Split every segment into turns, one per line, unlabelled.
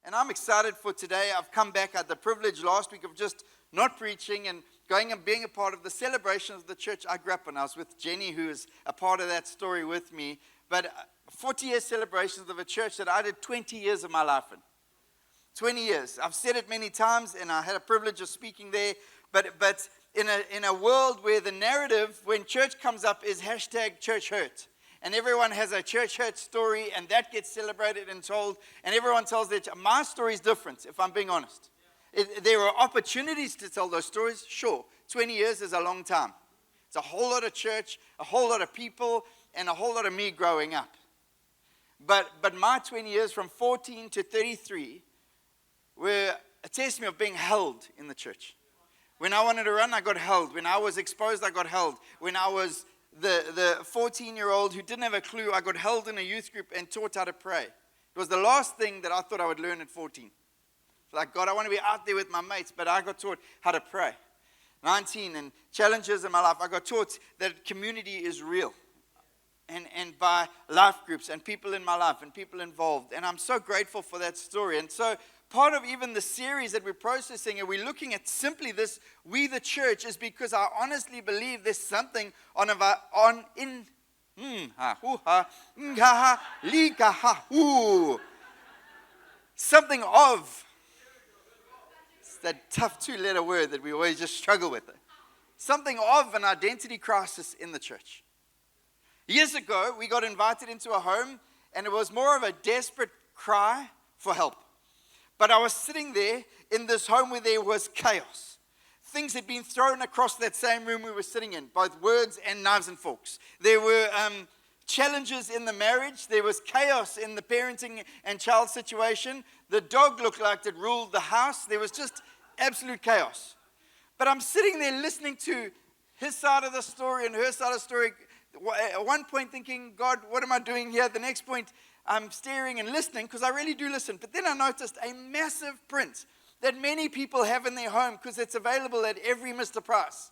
And I'm excited for today. I've come back. I had the privilege last week of just not preaching and going and being a part of the celebration of the church I grew up in. I was with Jenny, who is a part of that story with me. But 40-year celebrations of a church that I did 20 years of my life in. 20 years. I've said it many times, and I had a privilege of speaking there. But in a world where the narrative, when church comes up, is hashtag church hurt. And everyone has a church hurt story, and that gets celebrated and told. And everyone tells their my story is different, if I'm being honest. There are opportunities to tell those stories, sure. 20 years is a long time. It's a whole lot of church, a whole lot of people, and a whole lot of me growing up. But my 20 years from 14 to 33 were a testimony of being held in the church. When I wanted to run, I got held. When I was exposed, I got held. When I was the 14-year-old who didn't have a clue, I got held in a youth group and taught how to pray. It was the last thing that I thought I would learn at 14. Like, God, I want to be out there with my mates, but I got taught how to pray. 19, and challenges in my life, I got taught that community is real. And by life groups and people in my life and people involved. And I'm so grateful for that story. And so part of even the series that we're processing, and we're looking at simply this, we the church, is because I honestly believe there's something something of, it's that tough two-letter word that we always just struggle with. Something of an identity crisis in the church. Years ago, we got invited into a home, and it was more of a desperate cry for help. But I was sitting there in this home where there was chaos. Things had been thrown across that same room we were sitting in, both words and knives and forks. There were challenges in the marriage. There was chaos in the parenting and child situation. The dog looked like it ruled the house. There was just absolute chaos. But I'm sitting there listening to his side of the story and her side of the story. At one point thinking, God, what am I doing here? The next point, I'm staring and listening because I really do listen. But then I noticed a massive print that many people have in their home because it's available at every Mr. Price.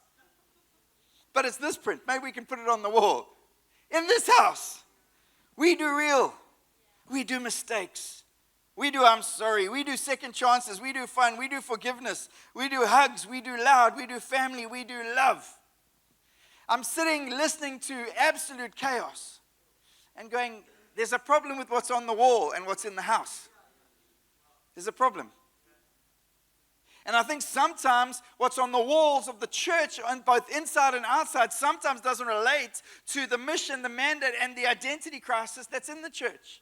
But it's this print. Maybe we can put it on the wall. In this house, we do real. We do mistakes. We do I'm sorry. We do second chances. We do fun. We do forgiveness. We do hugs. We do loud. We do family. We do love. I'm sitting listening to absolute chaos and going, there's a problem with what's on the wall and what's in the house. There's a problem. And I think sometimes what's on the walls of the church, on both inside and outside, sometimes doesn't relate to the mission, the mandate, and the identity crisis that's in the church.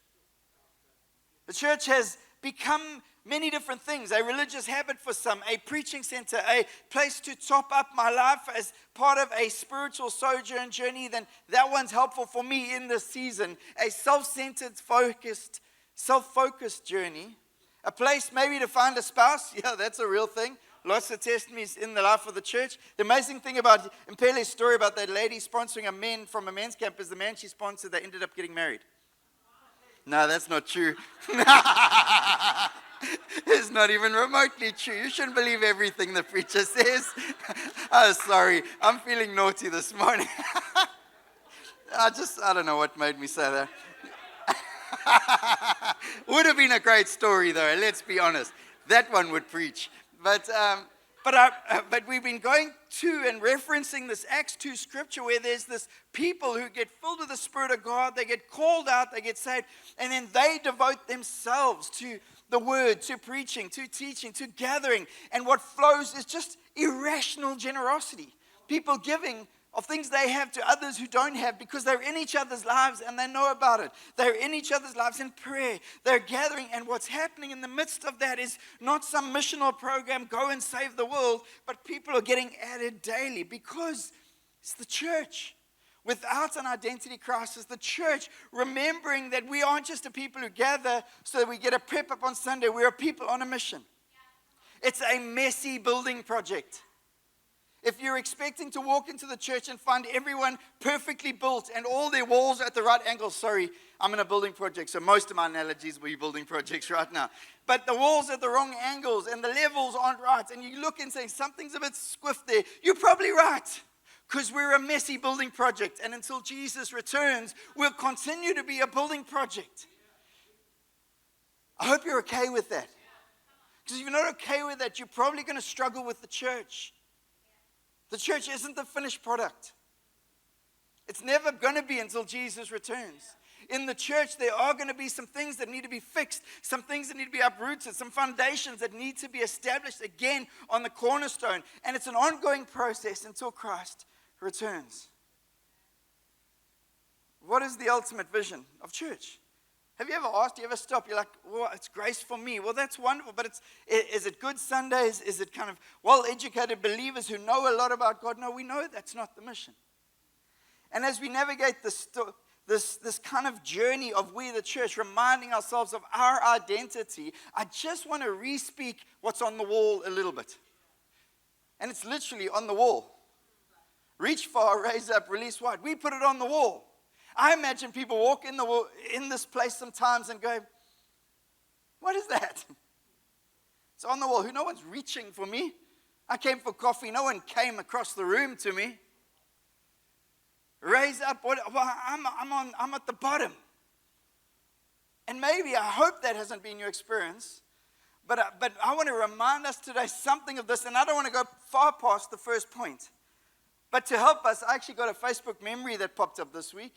The church has become many different things. A religious habit for some, a preaching center, a place to top up my life as part of a spiritual sojourn journey. Then that one's helpful for me in this season. A self-centered, self-focused journey. A place maybe to find a spouse. Yeah, that's a real thing. Lots of testimonies in the life of the church. The amazing thing about Mpele's story about that lady sponsoring a man from a men's camp is the man she sponsored, they ended up getting married. No, that's not true. It's not even remotely true. You shouldn't believe everything the preacher says. Oh, sorry. I'm feeling naughty this morning. I don't know what made me say that. Would have been a great story, though. Let's be honest. That one would preach. But we've been going to and referencing this Acts 2 scripture where there's this people who get filled with the Spirit of God. They get called out. They get saved. And then they devote themselves to the word, to preaching, to teaching, to gathering. And what flows is just irrational generosity. People giving of things they have to others who don't have because they're in each other's lives and they know about it. They're in each other's lives in prayer. They're gathering, and what's happening in the midst of that is not some missional program, go and save the world, but people are getting added daily because it's the church. Without an identity crisis, the church, remembering that we aren't just a people who gather so that we get a prep up on Sunday. We're a people on a mission. It's a messy building project. If you're expecting to walk into the church and find everyone perfectly built and all their walls are at the right angle, sorry, I'm in a building project, so most of my analogies will be building projects right now. But the walls are at the wrong angles and the levels aren't right, and you look and say, something's a bit squiffed there. You're probably right. Because we're a messy building project. And until Jesus returns, we'll continue to be a building project. I hope you're okay with that. Because if you're not okay with that, you're probably going to struggle with the church. The church isn't the finished product. It's never going to be until Jesus returns. In the church, there are going to be some things that need to be fixed, some things that need to be uprooted, some foundations that need to be established again on the cornerstone. And it's an ongoing process until Christ returns. What is the ultimate vision of church? Have you ever asked, you ever stopped, you're like, well, it's grace for me. Well, that's wonderful, but is it good Sundays? Is it kind of well-educated believers who know a lot about God? No, we know that's not the mission. And as we navigate this kind of journey of we, the church, reminding ourselves of our identity, I just want to re-speak what's on the wall a little bit. And it's literally on the wall. Reach far, raise up, release wide. We put it on the wall. I imagine people walk in this place sometimes and go, what is that? It's on the wall. No one's reaching for me. I came for coffee. No one came across the room to me. Raise up. I'm at the bottom. And maybe, I hope that hasn't been your experience. But I want to remind us today something of this. And I don't want to go far past the first point. But to help us, I actually got a Facebook memory that popped up this week.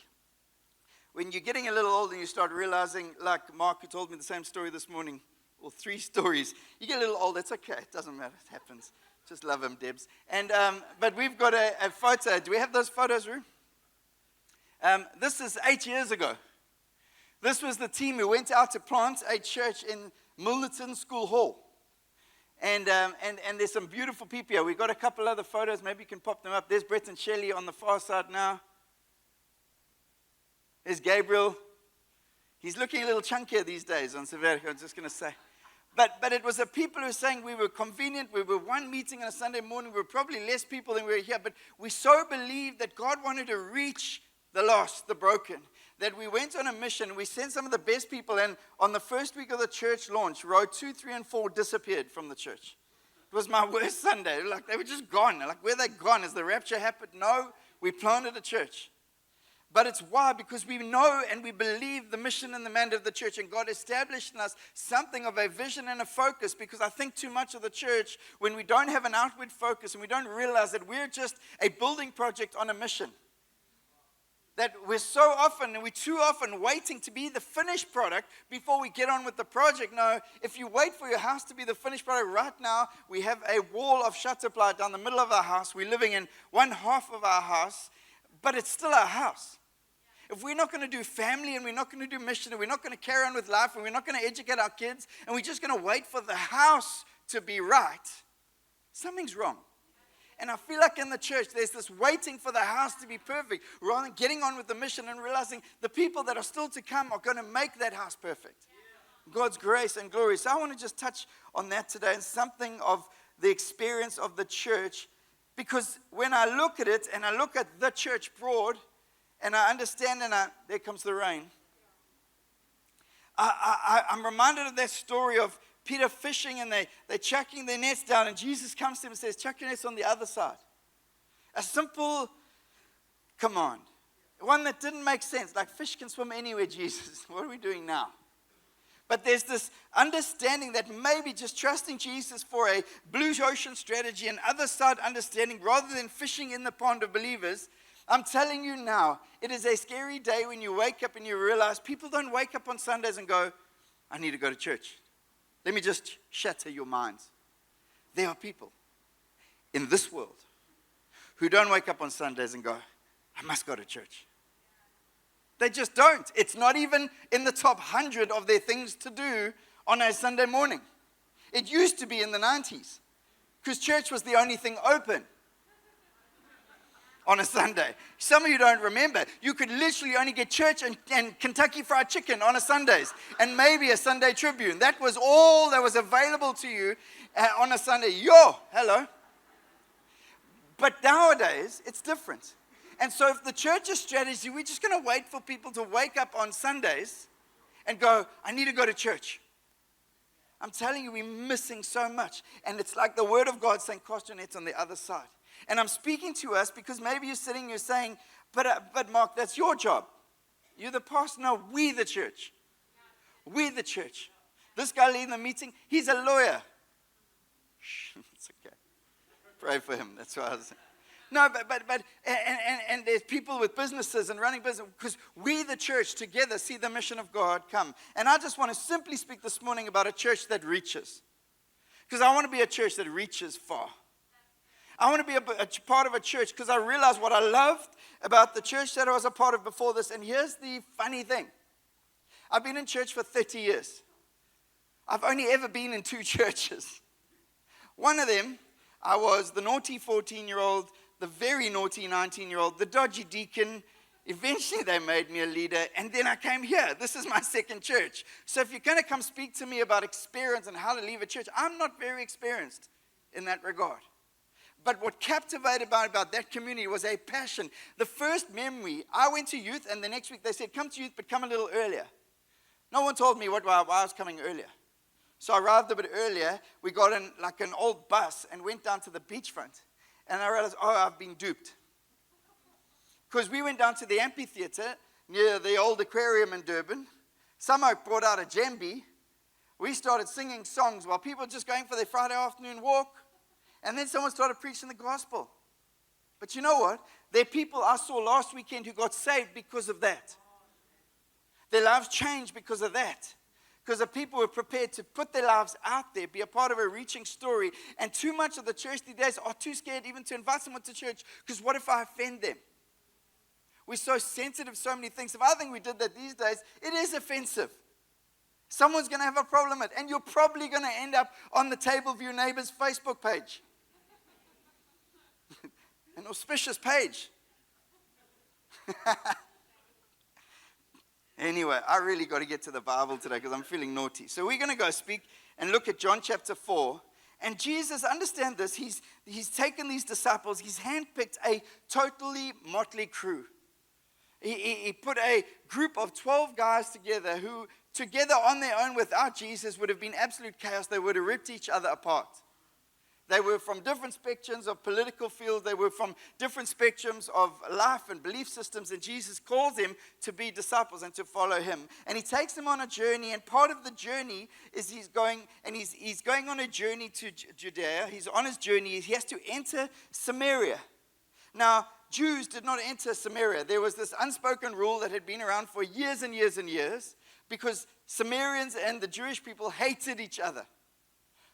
When you're getting a little older, you start realizing, like Mark, who told me the same story this morning, or 3 stories. You get a little older, it's okay, it doesn't matter, it happens. Just love him, Debs. And but we've got a photo. Do we have those photos, Roo? This is 8 years ago. This was the team who went out to plant a church in Milnerton School Hall. And there's some beautiful people here. We've got a couple other photos. Maybe you can pop them up. There's Brett and Shelley on the far side now. There's Gabriel. He's looking a little chunkier these days on Sabbatical, I'm just going to say. But it was a people who were saying we were convenient. We were one meeting on a Sunday morning. We were probably less people than we were here. But we so believed that God wanted to reach the lost, the broken, that we went on a mission. We sent some of the best people. And on the first week of the church launch, row 2, 3, and 4 disappeared from the church. It was my worst Sunday. Like, they were just gone. Like, where they gone? Has the rapture happened? No, we planted a church. But it's why? Because we know and we believe the mission and the mandate of the church, and God established in us something of a vision and a focus, because I think too much of the church, when we don't have an outward focus and we don't realize that we're just a building project on a mission, that we're too often waiting to be the finished product before we get on with the project. No, if you wait for your house to be the finished product, right now we have a wall of shutter ply down the middle of our house. We're living in one half of our house, but it's still our house. If we're not going to do family, and we're not going to do mission, and we're not going to carry on with life, and we're not going to educate our kids, and we're just going to wait for the house to be right, something's wrong. And I feel like in the church, there's this waiting for the house to be perfect, rather than getting on with the mission and realizing the people that are still to come are going to make that house perfect. God's grace and glory. So I want to just touch on that today, and something of the experience of the church, because when I look at it, and I look at the church broad, and I understand, there comes the rain. I'm reminded of that story of Peter fishing, and they're chucking their nets down, and Jesus comes to him and says, chuck your nets on the other side. A simple command. One that didn't make sense. Like, fish can swim anywhere, Jesus. What are we doing now? But there's this understanding that maybe just trusting Jesus for a blue ocean strategy and other side understanding, rather than fishing in the pond of believers. I'm telling you now, it is a scary day when you wake up and you realize people don't wake up on Sundays and go, I need to go to church. Let me just shatter your minds. There are people in this world who don't wake up on Sundays and go, I must go to church. They just don't. It's not even in the top 100 of their things to do on a Sunday morning. It used to be in the 90s, because church was the only thing open on a Sunday. Some of you don't remember. You could literally only get church and Kentucky Fried Chicken on a Sundays, and maybe a Sunday Tribune. That was all that was available to you on a Sunday. Hello. But nowadays, it's different. And so if the church's strategy, we're just going to wait for people to wake up on Sundays and go, I need to go to church. I'm telling you, we're missing so much. And it's like the word of God saying, cast your nets on the other side. And I'm speaking to us because maybe you're sitting, you're saying, but Mark, that's your job. You're the pastor. No, we the church. We the church. This guy leading the meeting, he's a lawyer. It's okay. Pray for him. That's what I was saying. No, and there's people with businesses and running business, because we, the church, together see the mission of God come. And I just want to simply speak this morning about a church that reaches. Because I want to be a church that reaches far. I want to be a part of a church because I realized what I loved about the church that I was a part of before this. And here's the funny thing. I've been in church for 30 years. I've only ever been in 2 churches. One of them, I was the naughty 14-year-old, the very naughty 19-year-old, the dodgy deacon. Eventually they made me a leader, and then I came here. This is my second church. So if you're going to come speak to me about experience and how to leave a church, I'm not very experienced in that regard. But what captivated me about that community was a passion. The first memory, I went to youth, and the next week they said, come to youth, but come a little earlier. No one told me why I was coming earlier. So I arrived a bit earlier. We got in like an old bus and went down to the beachfront. And I realized, I've been duped. Because we went down to the amphitheater near the old aquarium in Durban. Someone brought out a djembe. We started singing songs while people were just going for their Friday afternoon walk. And then someone started preaching the gospel. But you know what? There are people I saw last weekend who got saved because of that. Their lives changed because of that. Because the people were prepared to put their lives out there, be a part of a reaching story. And too much of the church these days are too scared even to invite someone to church, because what if I offend them? We're so sensitive to so many things. If I think we did that these days, it is offensive. Someone's going to have a problem with it. And you're probably going to end up on the table of your neighbor's Facebook page. An auspicious page. Anyway, I really got to get to the Bible today because I'm feeling naughty. So we're going to go speak and look at John chapter 4. And Jesus, understand this, he's taken these disciples, he's handpicked a totally motley crew. He put a group of 12 guys together who, together on their own without Jesus, would have been absolute chaos. They would have ripped each other apart. They were from different spectrums of political fields. They were from different spectrums of life and belief systems. And Jesus calls them to be disciples and to follow him. And he takes them on a journey. And part of the journey is he's going on a journey to Judea. He's on his journey. He has to enter Samaria. Now, Jews did not enter Samaria. There was this unspoken rule that had been around for years and years and years, because Samaritans and the Jewish people hated each other.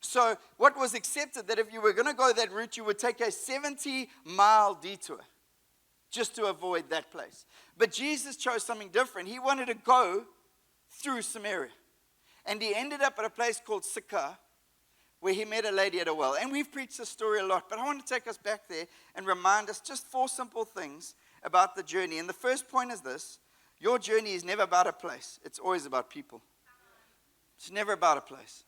So what was accepted, that if you were going to go that route, you would take a 70-mile detour just to avoid that place. But Jesus chose something different. He wanted to go through Samaria. And he ended up at a place called Sychar, where he met a lady at a well. And we've preached this story a lot, but I want to take us back there and remind us just 4 simple things about the journey. And the first point is this: your journey is never about a place. It's always about people. It's never about a place.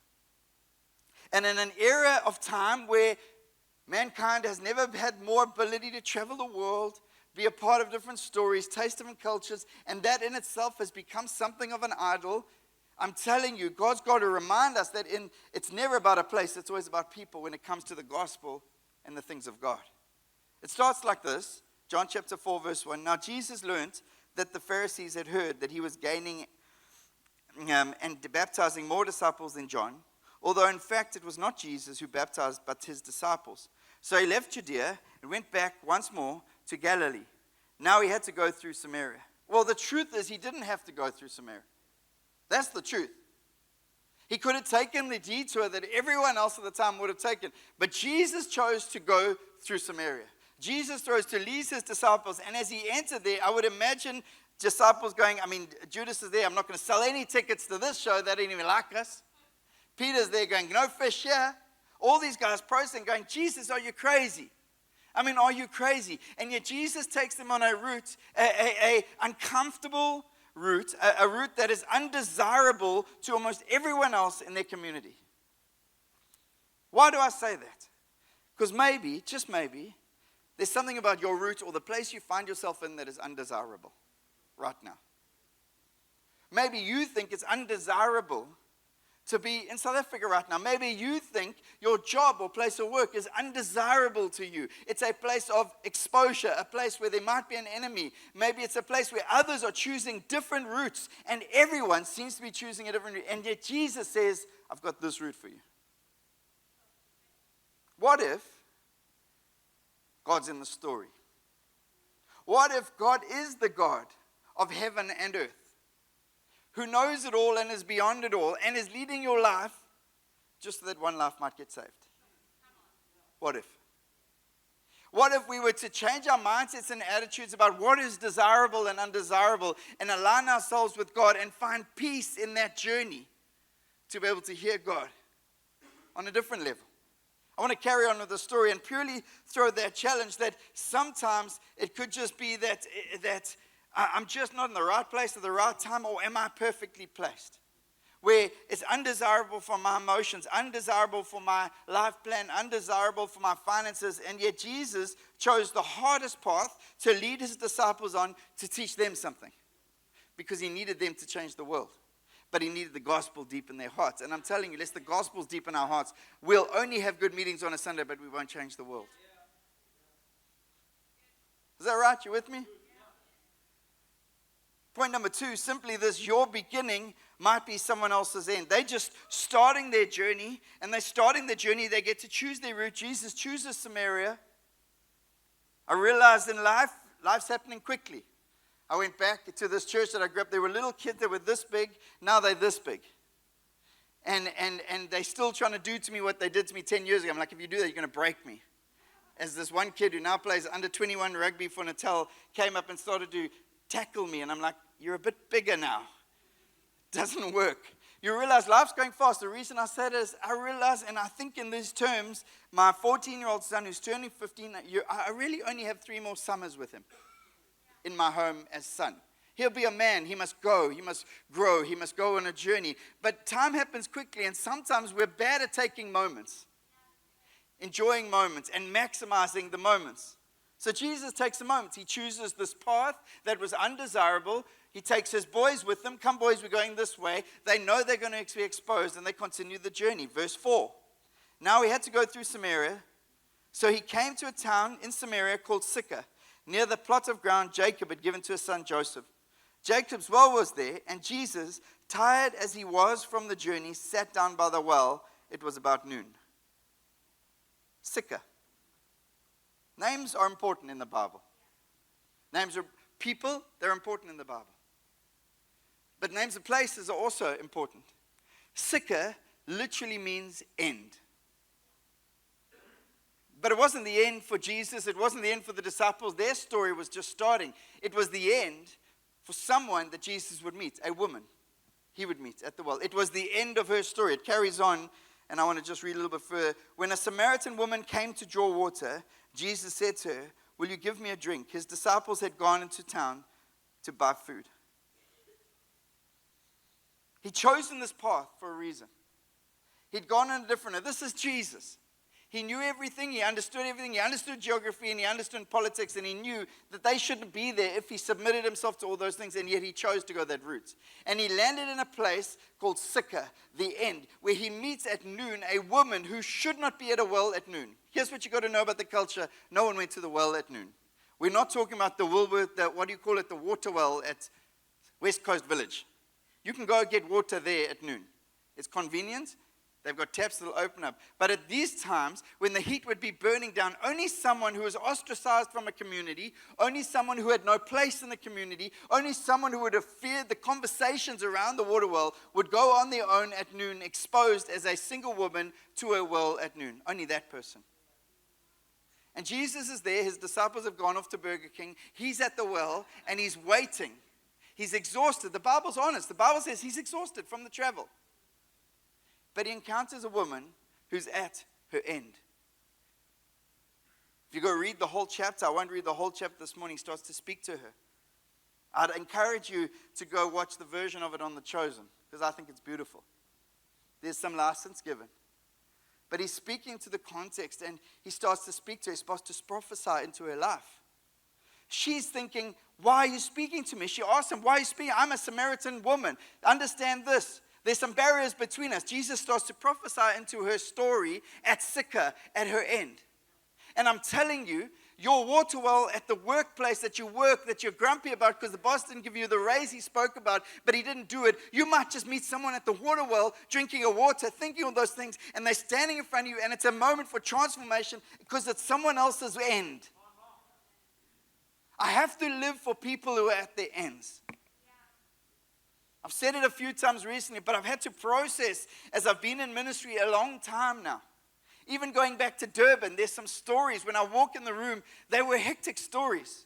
And in an era of time where mankind has never had more ability to travel the world, be a part of different stories, taste different cultures, and that in itself has become something of an idol, I'm telling you, God's got to remind us that it's never about a place, it's always about people when it comes to the gospel and the things of God. It starts like this, John chapter 4, verse 1. Now Jesus learned that the Pharisees had heard that he was gaining and baptizing more disciples than John, although in fact it was not Jesus who baptized, but his disciples. So he left Judea and went back once more to Galilee. Now he had to go through Samaria. Well, the truth is he didn't have to go through Samaria. That's the truth. He could have taken the detour that everyone else at the time would have taken. But Jesus chose to go through Samaria. Jesus chose to lead his disciples. And as he entered there, I would imagine disciples going, Judas is there. I'm not going to sell any tickets to this show. They didn't even like us. Peter's there going, no fish here. All these guys protesting, going, Jesus, are you crazy? Are you crazy? And yet Jesus takes them on a route, a uncomfortable route, a route that is undesirable to almost everyone else in their community. Why do I say that? Because maybe, just maybe, there's something about your route or the place you find yourself in that is undesirable right now. Maybe you think it's undesirable to be in South Africa right now. Maybe you think your job or place of work is undesirable to you. It's a place of exposure, a place where there might be an enemy. Maybe it's a place where others are choosing different routes, and everyone seems to be choosing a different route. And yet Jesus says, I've got this route for you. What if God's in the story? What if God is the God of heaven and earth, who knows it all and is beyond it all, and is leading your life just so that one life might get saved? What if? What if we were to change our mindsets and attitudes about what is desirable and undesirable, and align ourselves with God and find peace in that journey to be able to hear God on a different level? I want to carry on with the story and purely throw that challenge that sometimes it could just be that I'm just not in the right place at the right time, or am I perfectly placed? Where it's undesirable for my emotions, undesirable for my life plan, undesirable for my finances, and yet Jesus chose the hardest path to lead his disciples on to teach them something, because he needed them to change the world. But he needed the gospel deep in their hearts. And I'm telling you, unless the gospel's deep in our hearts, we'll only have good meetings on a Sunday, but we won't change the world. Is that right? You with me? Point number 2, simply this: your beginning might be someone else's end. They're just starting their journey, and they're starting the journey. They get to choose their route. Jesus chooses Samaria. I realized in life's happening quickly. I went back to this church that I grew up. There were little kids that were this big. Now they're this big. And they're still trying to do to me what they did to me 10 years ago. I'm like, if you do that, you're going to break me. As this one kid who now plays under 21 rugby for Natal came up and started to tackle me. And I'm like, you're a bit bigger now. Doesn't work. You realize life's going fast. The reason I said it is I realize, and I think in these terms, my 14-year-old son who's turning 15, I really only have 3 more summers with him in my home as son. He'll be a man. He must go. He must grow. He must go on a journey. But time happens quickly, and sometimes we're bad at taking moments, enjoying moments, and maximizing the moments. So Jesus takes a moment. He chooses this path that was undesirable. He takes his boys with him. Come, boys, we're going this way. They know they're going to be exposed, and they continue the journey. Verse 4. Now he had to go through Samaria. So he came to a town in Samaria called Sychar, near the plot of ground Jacob had given to his son Joseph. Jacob's well was there, and Jesus, tired as he was from the journey, sat down by the well. It was about noon. Sychar. Names are important in the Bible. Names of people, they're important in the Bible. But names of places are also important. Sychar literally means end. But it wasn't the end for Jesus. It wasn't the end for the disciples. Their story was just starting. It was the end for someone that Jesus would meet, a woman he would meet at the well. It was the end of her story. It carries on, and I want to just read a little bit further. When a Samaritan woman came to draw water, Jesus said to her, "Will you give me a drink?" His disciples had gone into town to buy food. He'd chosen this path for a reason. He'd gone in a different way. This is Jesus. He knew everything, he understood everything, he understood geography, and he understood politics, and he knew that they shouldn't be there if he submitted himself to all those things, and yet he chose to go that route. And he landed in a place called Sychar, the end, where he meets at noon a woman who should not be at a well at noon. Here's what you got to know about the culture. No one went to the well at noon. We're not talking about the Woolworth, the water well at West Coast Village. You can go get water there at noon. It's convenient. They've got taps that will open up. But at these times, when the heat would be burning down, only someone who was ostracized from a community, only someone who had no place in the community, only someone who would have feared the conversations around the water well would go on their own at noon, exposed as a single woman to a well at noon. Only that person. And Jesus is there. His disciples have gone off to Burger King. He's at the well, and he's waiting. He's exhausted. The Bible's honest. The Bible says he's exhausted from the travel. But he encounters a woman who's at her end. If you go read the whole chapter, I won't read the whole chapter this morning, he starts to speak to her. I'd encourage you to go watch the version of it on The Chosen, because I think it's beautiful. There's some license given. But he's speaking to the context, and he starts to speak to her. He's supposed to prophesy into her life. She's thinking, why are you speaking to me? She asks him, why are you speaking? I'm a Samaritan woman. Understand this. There's some barriers between us. Jesus starts to prophesy into her story at Sychar, at her end. And I'm telling you, your water well at the workplace that you work, that you're grumpy about because the boss didn't give you the raise he spoke about, but he didn't do it. You might just meet someone at the water well drinking your water, thinking all those things, and they're standing in front of you, and it's a moment for transformation because it's someone else's end. I have to live for people who are at their ends. I've said it a few times recently, but I've had to process as I've been in ministry a long time now. Even going back to Durban, there's some stories. When I walk in the room, they were hectic stories.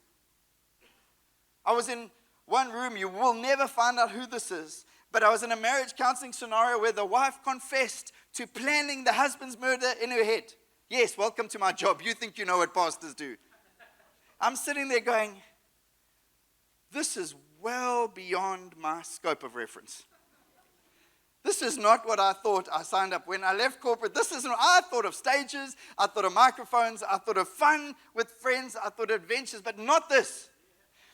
I was in one room, you will never find out who this is, but I was in a marriage counseling scenario where the wife confessed to planning the husband's murder in her head. Yes, welcome to my job. You think you know what pastors do. I'm sitting there going, this is well beyond my scope of reference. This is not what I thought I signed up. When I left corporate, this isn't. I thought of stages, I thought of microphones, I thought of fun with friends, I thought of adventures, but not this.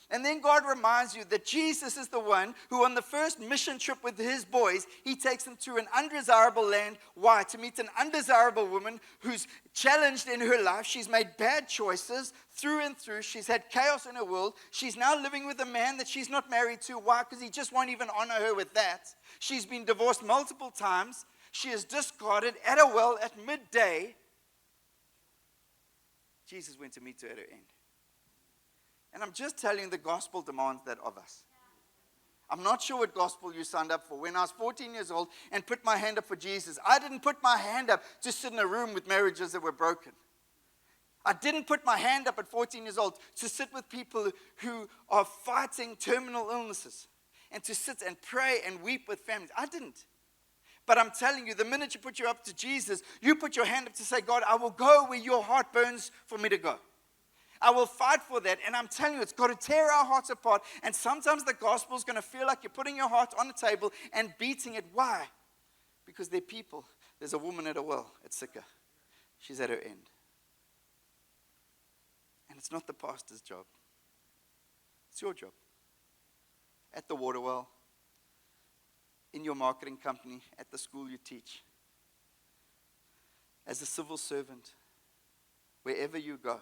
And then God reminds you that Jesus is the one who on the first mission trip with his boys, he takes them to an undesirable land. Why? To meet an undesirable woman who's challenged in her life. She's made bad choices through and through. She's had chaos in her world. She's now living with a man that she's not married to. Why? Because he just won't even honor her with that. She's been divorced multiple times. She is discarded at a well at midday. Jesus went to meet her at her end. And I'm just telling you, the gospel demands that of us. I'm not sure what gospel you signed up for. When I was 14 years old and put my hand up for Jesus, I didn't put my hand up to sit in a room with marriages that were broken. I didn't put my hand up at 14 years old to sit with people who are fighting terminal illnesses and to sit and pray and weep with families. I didn't. But I'm telling you, the minute you put your up to Jesus, you put your hand up to say, God, I will go where your heart burns for me to go. I will fight for that. And I'm telling you, it's got to tear our hearts apart. And sometimes the gospel is going to feel like you're putting your heart on the table and beating it. Why? Because they're people. There's a woman at a well at Sika. She's at her end. And it's not the pastor's job. It's your job. At the water well, in your marketing company, at the school you teach, as a civil servant, wherever you go,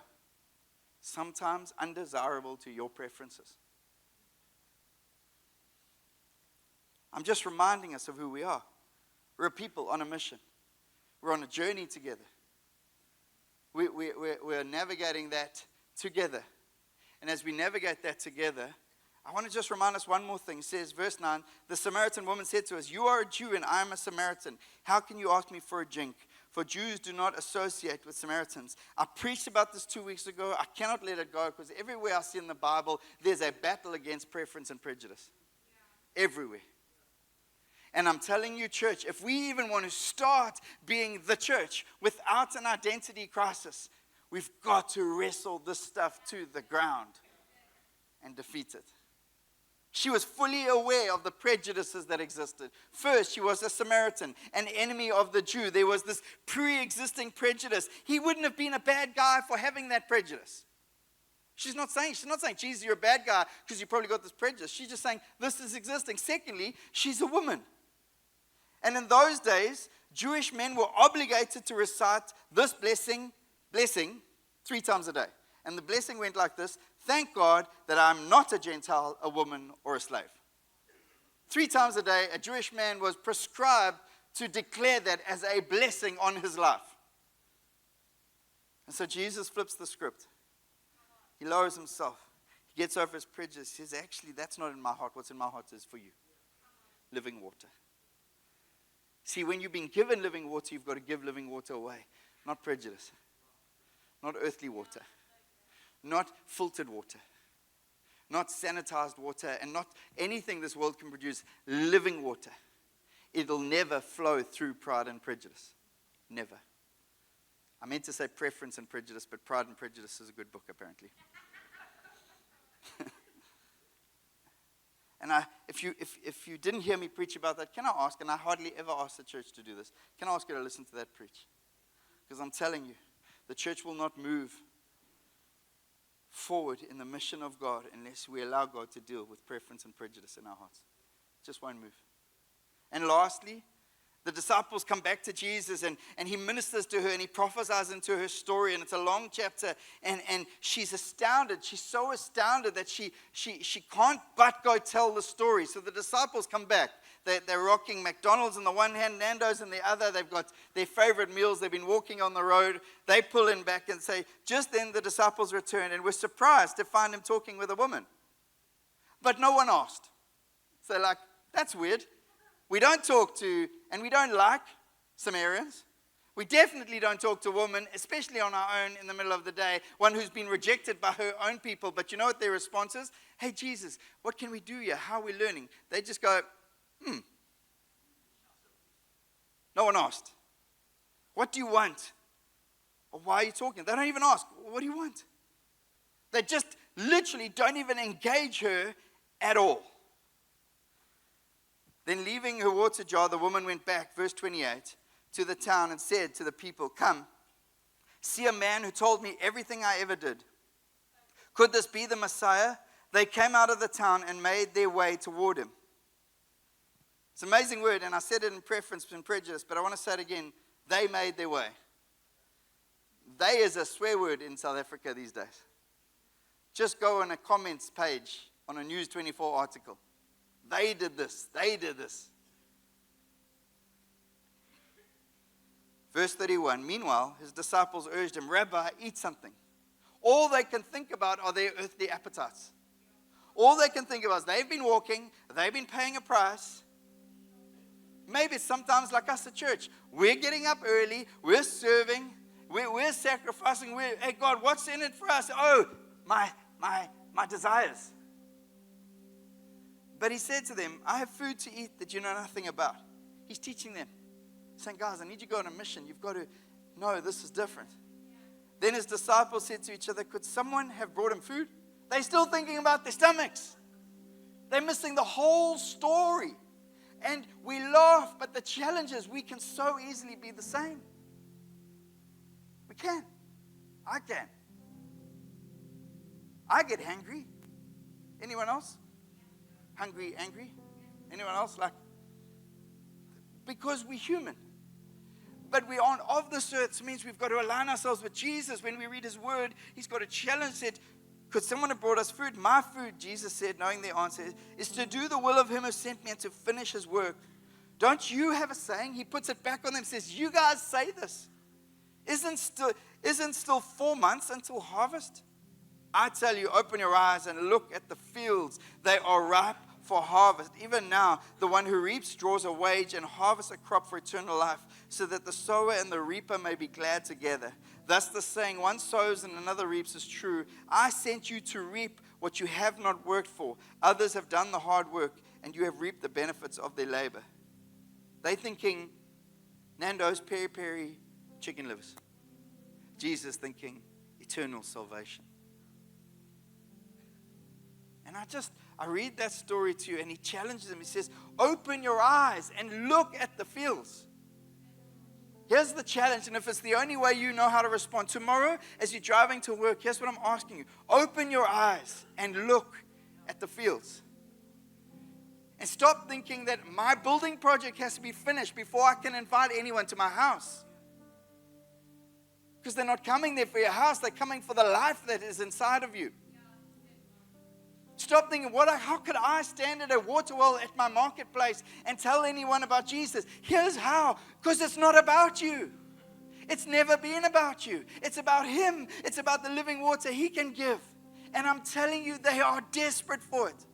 sometimes undesirable to your preferences. I'm just reminding us of who we are. We're a people on a mission. We're on a journey together. We're navigating that together. And as we navigate that together, I want to just remind us one more thing. It says, verse 9, the Samaritan woman said to us, you are a Jew and I am a Samaritan. How can you ask me for a drink? For Jews do not associate with Samaritans. I preached about this 2 weeks ago. I cannot let it go because everywhere I see in the Bible, there's a battle against preference and prejudice. Everywhere. And I'm telling you, church, if we even want to start being the church without an identity crisis, we've got to wrestle this stuff to the ground and defeat it. She was fully aware of the prejudices that existed. First, she was a Samaritan, an enemy of the Jew. There was this pre-existing prejudice. He wouldn't have been a bad guy for having that prejudice. She's not saying, Jesus, you're a bad guy because you probably got this prejudice. She's just saying, this is existing. Secondly, she's a woman. And in those days, Jewish men were obligated to recite this blessing 3 times a day. And the blessing went like this: thank God that I'm not a Gentile, a woman, or a slave. 3 times a day, a Jewish man was prescribed to declare that as a blessing on his life. And so Jesus flips the script. He lowers himself. He gets over his prejudice. He says, actually, that's not in my heart. What's in my heart is for you. Living water. See, when you've been given living water, you've got to give living water away. Not prejudice. Not earthly water. Not filtered water. Not sanitized water. And not anything this world can produce. Living water. It'll never flow through pride and prejudice. Never. I meant to say preference and prejudice, but Pride and Prejudice is a good book, apparently. And if you didn't hear me preach about that, can I ask, and I hardly ever ask the church to do this, can I ask you to listen to that preach? Because I'm telling you, the church will not move forward in the mission of God unless we allow God to deal with preference and prejudice in our hearts. It just won't move. And lastly, The disciples come back to Jesus, and he ministers to her, and he prophesies into her story, and it's a long chapter, and she's astounded. She's so astounded that she can't but go tell the story. So the disciples come back. They're rocking McDonald's in the one hand, Nando's in the other. They've got their favorite meals. They've been walking on the road. They pull in back and say, just then the disciples returned, and we're surprised to find him talking with a woman. But no one asked. So like, that's weird. We don't talk to, and we don't like Samaritans. We definitely don't talk to women, especially on our own in the middle of the day, one who's been rejected by her own people. But you know what their response is? Hey, Jesus, what can we do here? How are we learning? They just go, No one asked. What do you want? Or why are you talking? They don't even ask. What do you want? They just literally don't even engage her at all. Then leaving her water jar, the woman went back, verse 28, to the town and said to the people, come, see a man who told me everything I ever did. Could this be the Messiah? They came out of the town and made their way toward him. It's an amazing word, and I said it in preference and prejudice, but I want to say it again. They made their way. They is a swear word in South Africa these days. Just go on a comments page on a News 24 article. They did this. They did this. Verse 31, meanwhile, his disciples urged him, Rabbi, eat something. All they can think about are their earthly appetites. All they can think about is they've been walking, they've been paying a price. Maybe sometimes like us at church, we're getting up early, we're serving, we're sacrificing. Hey God, what's in it for us? Oh, my desires. But he said to them, I have food to eat that you know nothing about. He's teaching them, saying, guys, I need you to go on a mission. You've got to know this is different. Then his disciples said to each other, could someone have brought him food? They're still thinking about their stomachs. They're missing the whole story. And we laugh, but the challenge is we can so easily be the same. We can. I can. I get hangry. Anyone else? Hungry, angry? Anyone else? Because we're human. But we aren't of this earth. It means we've got to align ourselves with Jesus. When we read his word, he's got to challenge it. Could someone have brought us food? My food, Jesus said, knowing the answer, is to do the will of him who sent me and to finish his work. Don't you have a saying? He puts it back on them and says, you guys say this. Isn't still 4 months until harvest? I tell you, open your eyes and look at the fields. They are ripe for harvest. Even now, the one who reaps draws a wage and harvests a crop for eternal life, so that the sower and the reaper may be glad together. Thus the saying, one sows and another reaps, is true. I sent you to reap what you have not worked for. Others have done the hard work, and you have reaped the benefits of their labor. They thinking, Nando's peri-peri chicken livers. Jesus thinking, eternal salvation. And I read that story to you, and he challenges them. He says, open your eyes and look at the fields. Here's the challenge, and if it's the only way you know how to respond, tomorrow as you're driving to work, here's what I'm asking you. Open your eyes and look at the fields. And stop thinking that my building project has to be finished before I can invite anyone to my house. Because they're not coming there for your house, they're coming for the life that is inside of you. Stop thinking, how could I stand at a water well at my marketplace and tell anyone about Jesus? Here's how. Because it's not about you. It's never been about you. It's about him. It's about the living water he can give. And I'm telling you, they are desperate for it.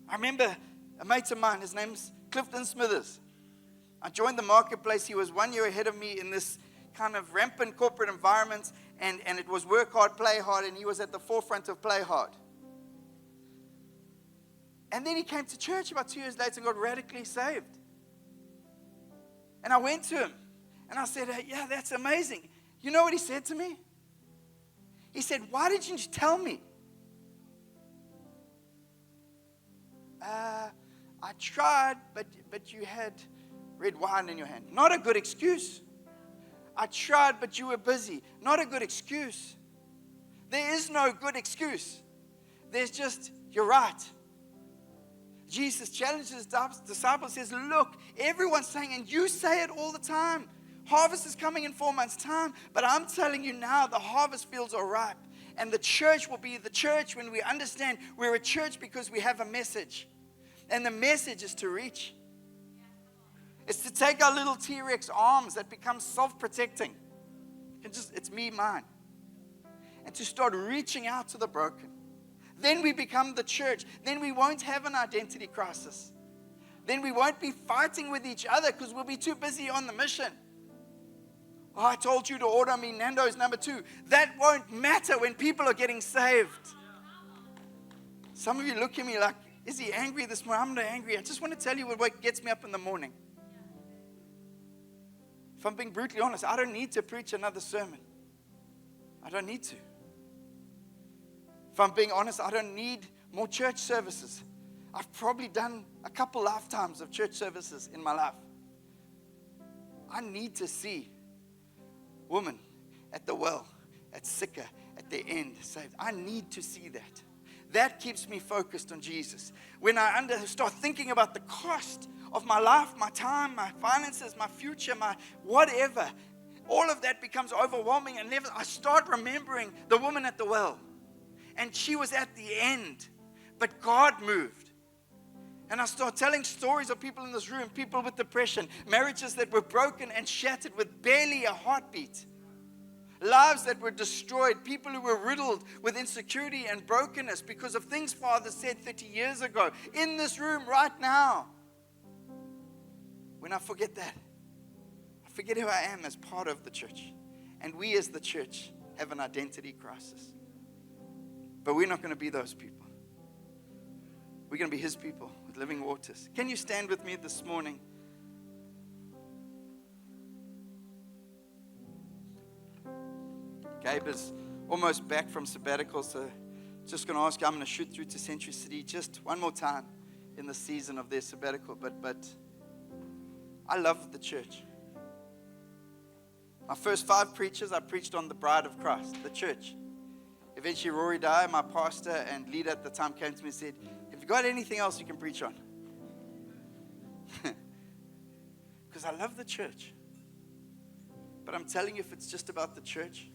I remember a mate of mine, his name's Clifton Smithers. I joined the marketplace. He was 1 year ahead of me in this kind of rampant corporate environment. And it was work hard, play hard. And he was at the forefront of play hard. And then he came to church about 2 years later and got radically saved. And I went to him and I said, hey, yeah, that's amazing. You know what he said to me? He said, why didn't you tell me? I tried, but you had red wine in your hand. Not a good excuse. I tried, but you were busy. Not a good excuse. There is no good excuse. There's just, you're right. Jesus challenges his disciples, says, look, everyone's saying, and you say it all the time, harvest is coming in 4 months' time, but I'm telling you now, the harvest fields are ripe. And the church will be the church when we understand we're a church because we have a message. And the message is to reach. It's to take our little T-Rex arms that become self-protecting. It's me, mine. And to start reaching out to the broken. Then we become the church. Then we won't have an identity crisis. Then we won't be fighting with each other because we'll be too busy on the mission. Oh, I told you to order me Nando's number 2. That won't matter when people are getting saved. Some of you look at me like, is he angry this morning? I'm not angry. I just want to tell you what gets me up in the morning. If I'm being brutally honest, I don't need to preach another sermon. I don't need to. If I'm being honest, I don't need more church services. I've probably done a couple lifetimes of church services in my life. I need to see women at the well, at Sika, at the end saved. I need to see that. That keeps me focused on Jesus. When I start thinking about the cost of my life, my time, my finances, my future, my whatever, all of that becomes overwhelming. And I start remembering the woman at the well. And she was at the end. But God moved. And I start telling stories of people in this room, people with depression, marriages that were broken and shattered with barely a heartbeat. Lives that were destroyed, people who were riddled with insecurity and brokenness because of things Father said 30 years ago. In this room right now. When I forget that, I forget who I am as part of the church. And we as the church have an identity crisis. But we're not going to be those people. We're going to be His people with living waters. Can you stand with me this morning? Gabe is almost back from sabbatical, so just going to ask you, I'm going to shoot through to Century City just one more time in the season of their sabbatical. But I love the church. My first 5 preachers, I preached on the bride of Christ, the church. Eventually, Rory Dyer, my pastor and leader at the time, came to me and said, have you got anything else you can preach on? Because I love the church. But I'm telling you, if it's just about the church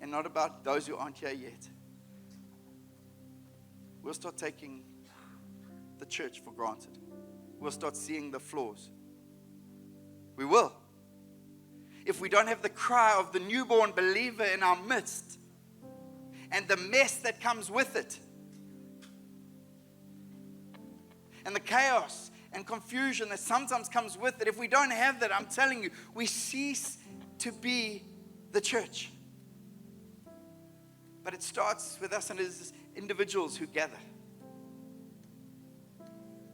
and not about those who aren't here yet, we'll start taking the church for granted. We'll start seeing the flaws. We will. If we don't have the cry of the newborn believer in our midst, and the mess that comes with it, and the chaos and confusion that sometimes comes with it, if we don't have that, I'm telling you, we cease to be the church. But it starts with us and as individuals who gather.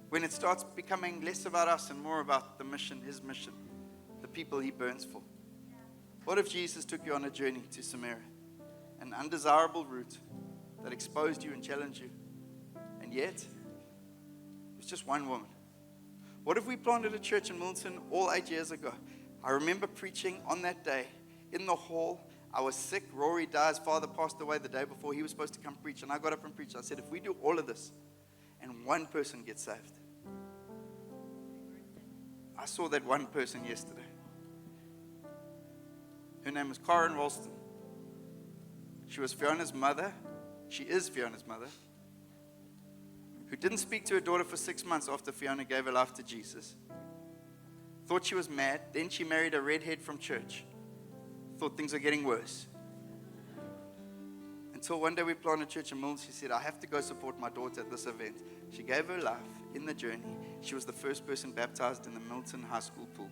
When it starts becoming less about us and more about the mission, His mission, the people He burns for. What if Jesus took you on a journey to Samaria? An undesirable route that exposed you and challenged you. And yet, it was just one woman. What if we planted a church in Milton all 8 years ago? I remember preaching on that day in the hall. I was sick. Rory Dyer's father passed away the day before he was supposed to come preach. And I got up and preached. I said, if we do all of this and one person gets saved. I saw that one person yesterday. Her name was Karen Ralston. She was Fiona's mother. She is Fiona's mother. Who didn't speak to her daughter for 6 months after Fiona gave her life to Jesus. Thought she was mad. Then she married a redhead from church. Thought things are getting worse. Until one day we planted a church in Mills. She said, I have to go support my daughter at this event. She gave her life in the journey. She was the first person baptized in the Milton High School pool.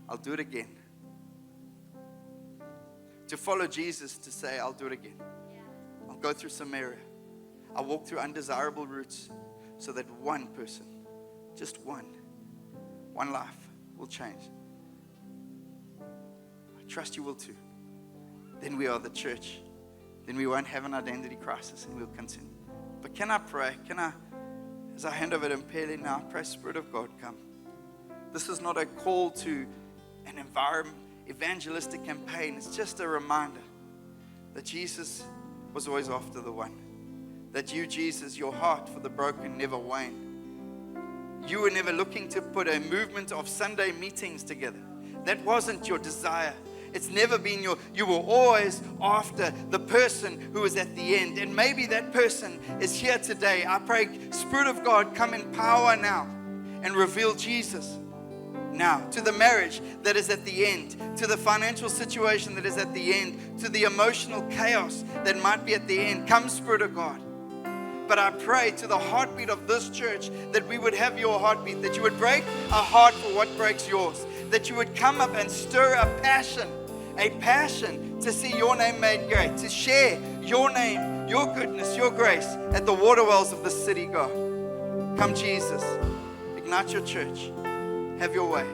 I'll do it again. To follow Jesus, to say, I'll do it again. I'll go through Samaria. I'll walk through undesirable routes so that one person, just one life will change. I trust you will too. Then we are the church. Then we won't have an identity crisis and we'll continue. But can I pray? As I hand over to Mpele now, pray, Spirit of God, come. This is not a call to an evangelistic campaign. It's just a reminder that Jesus was always after the one. That you, Jesus, your heart for the broken never waned. You were never looking to put a movement of Sunday meetings together. That wasn't your desire. It's never been you were always after the person who was at the end. And maybe that person is here today. I pray, Spirit of God, come in power now and reveal Jesus now to the marriage that is at the end, to the financial situation that is at the end, to the emotional chaos that might be at the end. Come, Spirit of God. But I pray to the heartbeat of this church that we would have your heartbeat, that you would break a heart for what breaks yours, that you would come up and stir a passion to see your name made great, to share your name, your goodness, your grace at the water wells of the city, God. Come, Jesus. Ignite your church. Have your way.